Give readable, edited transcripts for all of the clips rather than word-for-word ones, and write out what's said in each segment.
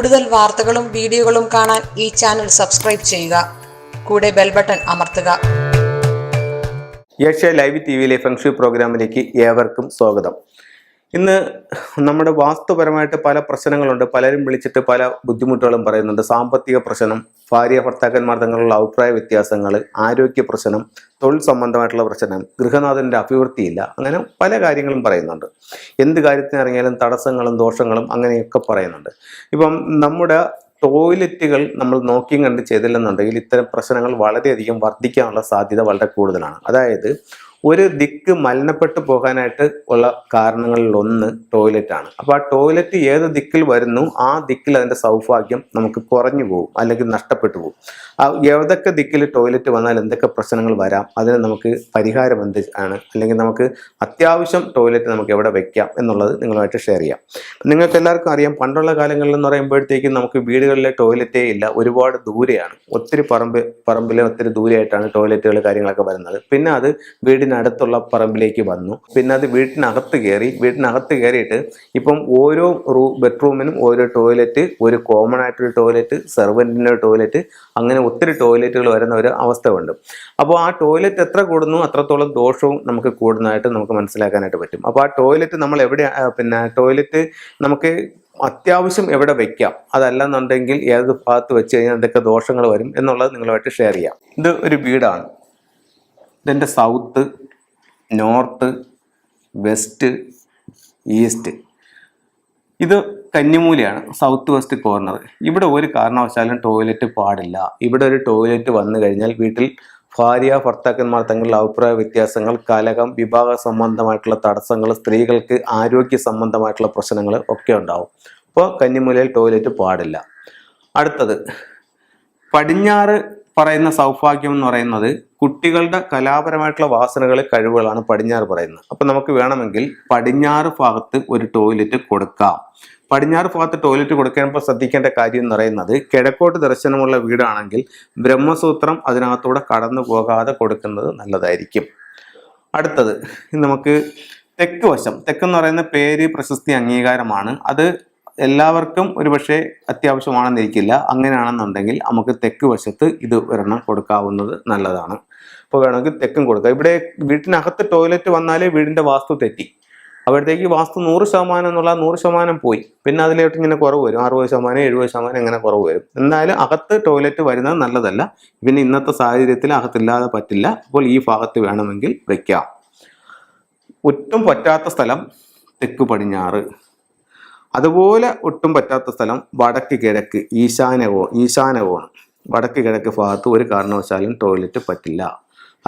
കൂടുതൽ വാർത്തകളും വീഡിയോകളും കാണാൻ ഈ ചാനൽ സബ്സ്ക്രൈബ് ചെയ്യുക. കൂടെ ബെൽ ബട്ടൺ അമർത്തുക. ഏഷ്യ ലൈവ് ടിവിയിലെ ഫെങ്ഷി പ്രോഗ്രാമിലേക്ക് ഏവർക്കും സ്വാഗതം. ഇന്ന് നമ്മുടെ വാസ്തുപരമായിട്ട് പല പ്രശ്നങ്ങളുണ്ട്. പലരും വിളിച്ചിട്ട് പല ബുദ്ധിമുട്ടുകളും പറയുന്നുണ്ട്. സാമ്പത്തിക പ്രശ്നം, ഭാര്യ ഭർത്താക്കന്മാർ തമ്മിലുള്ള അഭിപ്രായ വ്യത്യാസങ്ങൾ, ആരോഗ്യ പ്രശ്നം, തൊഴിൽ സംബന്ധമായിട്ടുള്ള പ്രശ്നം, ഗൃഹനാഥൻ്റെ അഭിവൃദ്ധിയില്ല, അങ്ങനെ പല കാര്യങ്ങളും പറയുന്നുണ്ട്. എന്ത് കാര്യത്തിനിറങ്ങിയാലും തടസ്സങ്ങളും ദോഷങ്ങളും അങ്ങനെയൊക്കെ പറയുന്നുണ്ട്. ഇപ്പം നമ്മുടെ ടോയ്ലറ്റുകൾ നമ്മൾ നോക്കിയും കണ്ട് ചെയ്തില്ലെന്നുണ്ടെങ്കിൽ ഇത്തരം പ്രശ്നങ്ങൾ വളരെയധികം വർദ്ധിക്കാനുള്ള സാധ്യത വളരെ കൂടുതലാണ്. അതായത് ഒരു ദിക്ക് മലിനപ്പെട്ടു പോകാനായിട്ട് ഉള്ള കാരണങ്ങളിൽ ഒന്ന് ടോയ്ലറ്റാണ്. അപ്പോൾ ആ ടോയ്ലറ്റ് ഏത് ദിക്കിൽ വരുന്നു ആ ദിക്കിൽ അതിൻ്റെ സൗഭാഗ്യം നമുക്ക് കുറഞ്ഞു പോകും, അല്ലെങ്കിൽ നഷ്ടപ്പെട്ടു പോകും. ഏതൊക്കെ ദിക്കിൽ ടോയ്ലറ്റ് വന്നാൽ എന്തൊക്കെ പ്രശ്നങ്ങൾ വരാം, അതിന് നമുക്ക് പരിഹാരം എന്ത് ആണ്, അല്ലെങ്കിൽ നമുക്ക് അത്യാവശ്യം ടോയ്ലറ്റ് നമുക്ക് എവിടെ വെക്കാം എന്നുള്ളത് നിങ്ങളുമായിട്ട് ഷെയർ ചെയ്യാം. നിങ്ങൾക്ക് എല്ലാവർക്കും അറിയാം, പണ്ടുള്ള കാലങ്ങളിൽ എന്ന് പറയുമ്പോഴത്തേക്കും നമുക്ക് വീടുകളിലെ ടോയ്ലറ്റേ ഇല്ല, ഒരുപാട് ദൂരെയാണ്, ഒത്തിരി പറമ്പിലെ ഒത്തിരി ദൂരെയായിട്ടാണ് ടോയ്ലറ്റുകൾ കാര്യങ്ങളൊക്കെ വരുന്നത്. പിന്നെ അത് വീടിനടുത്തുള്ള പറമ്പിലേക്ക് വന്നു. പിന്നെ അത് വീട്ടിനകത്ത് കയറിയിട്ട് ഇപ്പം ഓരോ ബെഡ്റൂമിനും ഓരോ ടോയ്ലറ്റ്, ഒരു കോമൺ ആയിട്ടൊരു ടോയ്ലറ്റ്, സെർവൻറ്റിൻ്റെ ടോയ്ലറ്റ്, അങ്ങനെ ഒത്തിരി ടോയ്ലറ്റുകൾ വരുന്ന ഒരു അവസ്ഥ ഉണ്ട്. അപ്പോൾ ആ ടോയ്ലറ്റ് എത്ര കൂടുന്നു അത്രത്തോളം ദോഷവും നമുക്ക് കൂടുന്നതായിട്ട് നമുക്ക് മനസ്സിലാക്കാനായിട്ട് പറ്റും. അപ്പോൾ ആ ടോയ്ലറ്റ് നമ്മൾ എവിടെ ടോയ്ലറ്റ് നമുക്ക് അത്യാവശ്യം എവിടെ വെക്കാം, അതല്ലെന്നുണ്ടെങ്കിൽ ഏത് ഭാഗത്ത് വെച്ച് കഴിഞ്ഞാൽ എന്തൊക്കെ ദോഷങ്ങൾ വരും എന്നുള്ളത് നിങ്ങളുമായിട്ട് ഷെയർ ചെയ്യാം. ഇത് ഒരു വീടാണ്. ഇതിൻ്റെ സൗത്ത്, നോർത്ത്, വെസ്റ്റ്, ഈസ്റ്റ്, ഇത് കന്നിമൂലയാണ്, സൗത്ത് വെസ്റ്റ് കോർണർ. ഇവിടെ ഒരു കാരണവശാലും ടോയ്ലറ്റ് പാടില്ല. ഇവിടെ ഒരു ടോയ്ലറ്റ് വന്നു കഴിഞ്ഞാൽ വീട്ടിൽ ഭാര്യ ഭർത്താക്കന്മാർ തമ്മിലുള്ള അഭിപ്രായ വ്യത്യാസങ്ങൾ, കലഹം, വിവാഹ സംബന്ധമായിട്ടുള്ള തടസ്സങ്ങൾ, സ്ത്രീകൾക്ക് ആരോഗ്യ സംബന്ധമായിട്ടുള്ള പ്രശ്നങ്ങൾ ഒക്കെ ഉണ്ടാവും. അപ്പോൾ കന്നിമൂലയിൽ ടോയ്ലറ്റ് പാടില്ല. അടുത്തത് പടിഞ്ഞാറ് പറയുന്ന സൗഭാഗ്യം എന്ന് പറയുന്നത് കുട്ടികളുടെ കലാപരമായിട്ടുള്ള വാസനകൾ, കഴിവുകളാണ് പടിഞ്ഞാറ് പറയുന്നത്. അപ്പം നമുക്ക് വേണമെങ്കിൽ പടിഞ്ഞാറ് ഭാഗത്ത് ഒരു ടോയ്ലറ്റ് കൊടുക്കാം. പടിഞ്ഞാറ് ഭാഗത്ത് ടോയ്ലറ്റ് കൊടുക്കുമ്പോൾ ശ്രദ്ധിക്കേണ്ട കാര്യം എന്ന് പറയുന്നത്, കിഴക്കോട്ട് ദർശനമുള്ള വീടാണെങ്കിൽ ബ്രഹ്മസൂത്രം അതിനകത്തൂടെ കടന്നു പോകാതെ കൊടുക്കുന്നത് നല്ലതായിരിക്കും. അടുത്തത് നമുക്ക് തെക്ക് വശം. തെക്കെന്ന് പറയുന്ന പേര്, പ്രശസ്തി, അംഗീകാരമാണ്. അത് എല്ലാവർക്കും ഒരുപക്ഷെ അത്യാവശ്യമാണെന്നിരിക്കില്ല. അങ്ങനെയാണെന്നുണ്ടെങ്കിൽ നമുക്ക് തെക്ക് വശത്ത് ഇത് ഒരെണ്ണം കൊടുക്കാവുന്നത് നല്ലതാണ്. അപ്പോൾ വേണമെങ്കിൽ തെക്കും കൊടുക്കാം. ഇവിടെ വീട്ടിനകത്ത് ടോയ്ലറ്റ് വന്നാലേ വീടിൻ്റെ വാസ്തു തെറ്റി. അവിടത്തേക്ക് വാസ്തു 100% എന്നുള്ള 100% പോയി. പിന്നെ അതിലോട്ട് ഇങ്ങനെ കുറവ് വരും, 60%, 70% ഇങ്ങനെ കുറവ് വരും. എന്നാലും അകത്ത് ടോയ്ലറ്റ് വരുന്നത് നല്ലതല്ല. പിന്നെ ഇന്നത്തെ സാഹചര്യത്തിൽ അകത്തില്ലാതെ പറ്റില്ല. അപ്പോൾ ഈ ഭാഗത്ത് വേണമെങ്കിൽ വയ്ക്കാം. ഒട്ടും പറ്റാത്ത സ്ഥലം തെക്ക് പടിഞ്ഞാറ്. അതുപോലെ ഒട്ടും പറ്റാത്ത സ്ഥലം വടക്ക് കിഴക്ക്, ഈശാനകോണ്. വടക്ക് കിഴക്ക് ഭാഗത്ത് ഒരു കാരണവശാലും ടോയ്ലറ്റ് പറ്റില്ല.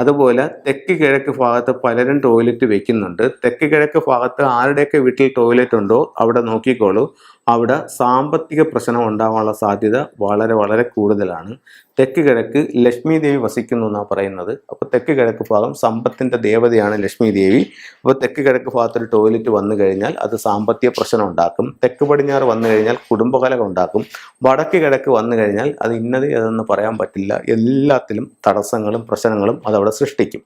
അതുപോലെ തെക്ക് കിഴക്ക് ഭാഗത്ത് പലരും ടോയ്ലറ്റ് വെക്കുന്നുണ്ട്. തെക്ക് കിഴക്ക് ഭാഗത്ത് ആരുടെയൊക്കെ വീട്ടിൽ ടോയ്ലറ്റ് ഉണ്ടോ അവിടെ നോക്കിക്കോളൂ. അവിടെ സാമ്പത്തിക പ്രശ്നം ഉണ്ടാകാനുള്ള സാധ്യത വളരെ വളരെ കൂടുതലാണ്. തെക്ക് കിഴക്ക് ലക്ഷ്മി ദേവി വസിക്കുന്നു എന്നാണ് പറയുന്നത്. അപ്പോൾ തെക്ക് കിഴക്ക് ഭാഗം സമ്പത്തിൻ്റെ ദേവതയാണ് ലക്ഷ്മി ദേവി. അപ്പോൾ തെക്ക് കിഴക്ക് ഭാഗത്തൊരു ടോയ്ലറ്റ് വന്നു കഴിഞ്ഞാൽ അത് സാമ്പത്തിക പ്രശ്നം ഉണ്ടാക്കും. തെക്ക് പടിഞ്ഞാറ് വന്നു കഴിഞ്ഞാൽ കുടുംബകലഹം ഉണ്ടാക്കും. വടക്ക് കിഴക്ക് വന്നു കഴിഞ്ഞാൽ അത് ഇന്നത് ഏതെന്ന് പറയാൻ പറ്റില്ല. എല്ലാത്തിലും തടസ്സങ്ങളും പ്രശ്നങ്ങളും അതവിടെ സൃഷ്ടിക്കും.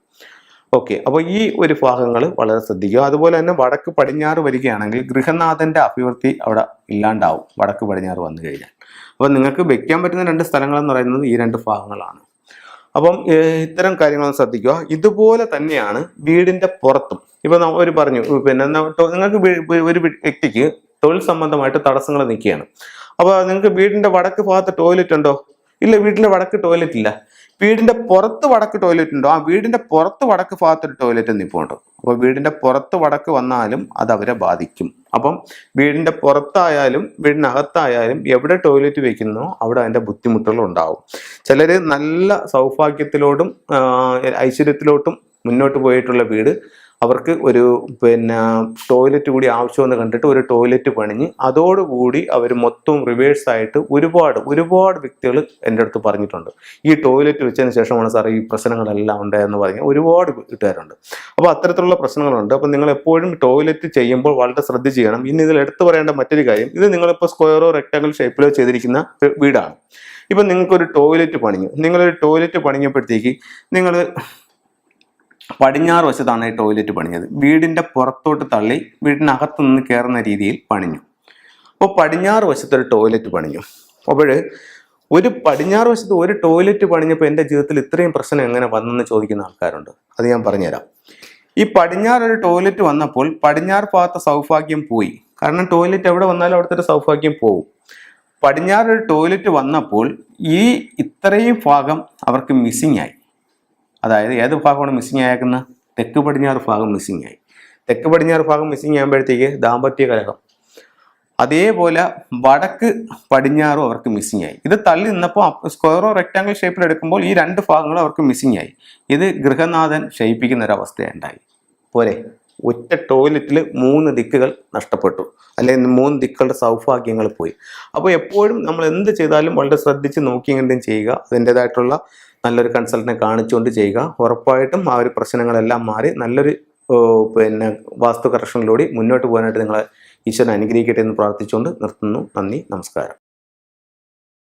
ഓക്കെ, അപ്പോൾ ഈ ഒരു ഭാഗങ്ങൾ വളരെ ശ്രദ്ധിക്കുക. അതുപോലെ തന്നെ വടക്ക് പടിഞ്ഞാറ് വരികയാണെങ്കിൽ ഗൃഹനാഥൻ്റെ അഭിവൃദ്ധി അവിടെ ഇല്ലാണ്ടാവും വടക്ക് പടിഞ്ഞാറ് വന്നു കഴിഞ്ഞാൽ. അപ്പോൾ നിങ്ങൾക്ക് വെക്കാൻ പറ്റുന്ന 2 സ്ഥലങ്ങളെന്ന് പറയുന്നത് ഈ 2 ഭാഗങ്ങളാണ്. അപ്പം ഇത്തരം കാര്യങ്ങളൊന്നും ശ്രദ്ധിക്കുക. ഇതുപോലെ തന്നെയാണ് വീടിൻ്റെ പുറത്തും. ഇപ്പം അവർ പറഞ്ഞു, പിന്നെ നിങ്ങൾക്ക് ഒരു വ്യക്തിക്ക് തൊഴിൽ സംബന്ധമായിട്ട് തടസ്സങ്ങൾ നിൽക്കുകയാണ്. അപ്പോൾ നിങ്ങൾക്ക് വീടിൻ്റെ വടക്ക് ഭാഗത്ത് ടോയ്ലറ്റ് ഉണ്ടോ? ഇല്ല, വീടിൻ്റെ വടക്ക് ടോയ്ലറ്റ് ഇല്ല. വീടിൻ്റെ പുറത്ത് വടക്ക് ടോയ്ലറ്റ് ഉണ്ടോ? ആ വീടിൻ്റെ പുറത്ത് വടക്ക് ഭാഗത്തൊരു ടോയ്ലറ്റ് നിൽപ്പുണ്ടോ? അപ്പോൾ വീടിൻ്റെ പുറത്ത് വടക്ക് വന്നാലും അത് അവരെ ബാധിക്കും. അപ്പം വീടിൻ്റെ പുറത്തായാലും വീടിനകത്തായാലും എവിടെ ടോയ്ലറ്റ് വെക്കുന്നോ അവിടെ അതിൻ്റെ ബുദ്ധിമുട്ടുകൾ ഉണ്ടാവും. ചിലർ നല്ല സൗഭാഗ്യത്തിലോട്ടും ഐശ്വര്യത്തിലോട്ടും മുന്നോട്ട് പോയിട്ടുള്ള വീട്, അവർക്ക് ഒരു ടോയ്ലറ്റ് കൂടി ആവശ്യമെന്ന് കണ്ടിട്ട് ഒരു ടോയ്ലറ്റ് പണിഞ്ഞ് അതോടുകൂടി അവർ മൊത്തം റിവേഴ്സായിട്ട് ഒരുപാട് വ്യക്തികൾ എൻ്റെ അടുത്ത് പറഞ്ഞിട്ടുണ്ട്. ഈ ടോയ്ലറ്റ് വെച്ചതിന് ശേഷമാണ് സാർ ഈ പ്രശ്നങ്ങളെല്ലാം ഉണ്ടായെന്ന് പറഞ്ഞ് ഒരുപാട് വീട്ടുകാരുണ്ട്. അപ്പോൾ അത്തരത്തിലുള്ള പ്രശ്നങ്ങളുണ്ട്. അപ്പോൾ നിങ്ങൾ എപ്പോഴും ടോയ്ലറ്റ് ചെയ്യുമ്പോൾ വളരെ ശ്രദ്ധിച്ച് ചെയ്യണം. ഇനി ഇതിൽ എടുത്തു പറയേണ്ട മറ്റൊരു കാര്യം, ഇത് നിങ്ങളിപ്പോൾ സ്ക്വയറോ റെക്ടാങ്കിൾ ഷേപ്പിലോ ചെയ്തിരിക്കുന്ന വീടാണ്. ഇപ്പം നിങ്ങൾക്കൊരു ടോയ്ലറ്റ് പണിഞ്ഞു. നിങ്ങളൊരു ടോയ്ലറ്റ് പണിഞ്ഞപ്പോഴത്തേക്ക് നിങ്ങൾ പടിഞ്ഞാറ് വശത്താണ് ഈ ടോയ്ലറ്റ് പണിഞ്ഞത്. വീടിൻ്റെ പുറത്തോട്ട് തള്ളി വീടിനകത്തു നിന്ന് കയറുന്ന രീതിയിൽ പണിഞ്ഞു. അപ്പോൾ പടിഞ്ഞാറ് വശത്ത് ഒരു ടോയ്ലറ്റ് പണിഞ്ഞു. അപ്പോൾ ഒരു പടിഞ്ഞാറ് വശത്ത് ഒരു ടോയ്ലറ്റ് പണിഞ്ഞപ്പോൾ എൻ്റെ ജീവിതത്തിൽ ഇത്രയും പ്രശ്നം എങ്ങനെ വന്നെന്ന് ചോദിക്കുന്ന ആൾക്കാരുണ്ട്. അത് ഞാൻ പറഞ്ഞുതരാം. ഈ പടിഞ്ഞാറ് ഒരു ടോയ്ലറ്റ് വന്നപ്പോൾ പടിഞ്ഞാറ് ഭാഗത്തെ സൗഭാഗ്യം പോയി. കാരണം ടോയ്ലറ്റ് എവിടെ വന്നാലും അവിടുത്തെ ഒരു സൗഭാഗ്യം പോകും. പടിഞ്ഞാറ് ഒരു ടോയ്ലറ്റ് വന്നപ്പോൾ ഈ ഇത്രയും ഭാഗം അവർക്ക് മിസ്സിങ് ആയി. അതായത് ഏത് ഭാഗമാണ് മിസ്സിങ് ആയേക്കുന്നത്? തെക്ക് പടിഞ്ഞാറ് ഭാഗം മിസ്സിങ് ആയി. തെക്ക് പടിഞ്ഞാറ് ഭാഗം മിസ്സിങ് ആകുമ്പോഴത്തേക്ക് ദാമ്പത്യ കലഹം. അതേപോലെ വടക്ക് പടിഞ്ഞാറും അവർക്ക് മിസ്സിങ് ആയി. ഇത് തള്ളി നിന്നപ്പോൾ സ്ക്വയറോ റെക്റ്റാങ്കിൾ ഷേപ്പിൽ എടുക്കുമ്പോൾ ഈ രണ്ട് ഭാഗങ്ങളും അവർക്ക് മിസ്സിങ് ആയി. ഇത് ഗൃഹനാഥൻ ക്ഷയിപ്പിക്കുന്ന ഒരവസ്ഥയുണ്ടായി. പോരെ, ഒറ്റ ടോയ്ലറ്റിൽ 3 ദിക്കുകൾ നഷ്ടപ്പെട്ടു, അല്ലെങ്കിൽ 3 ദിക്കുകളുടെ സൗഭാഗ്യങ്ങൾ പോയി. അപ്പോൾ എപ്പോഴും നമ്മൾ എന്ത് ചെയ്താലും വളരെ ശ്രദ്ധിച്ച് നോക്കിയെങ്കിലും ചെയ്യുക. അതിൻ്റെതായിട്ടുള്ള നല്ലൊരു കൺസൾട്ടനെ കാണിച്ചുകൊണ്ട് ചെയ്യുക. ഉറപ്പായിട്ടും ആ ഒരു പ്രശ്നങ്ങളെല്ലാം മാറി നല്ലൊരു വാസ്തു കറക്ഷനിലൂടെ മുന്നോട്ട് പോകാനായിട്ട് നിങ്ങളെ ഈശ്വരൻ അനുഗ്രഹിക്കട്ടെ എന്ന് പ്രാർത്ഥിച്ചുകൊണ്ട് നിർത്തുന്നു. നന്ദി, നമസ്കാരം.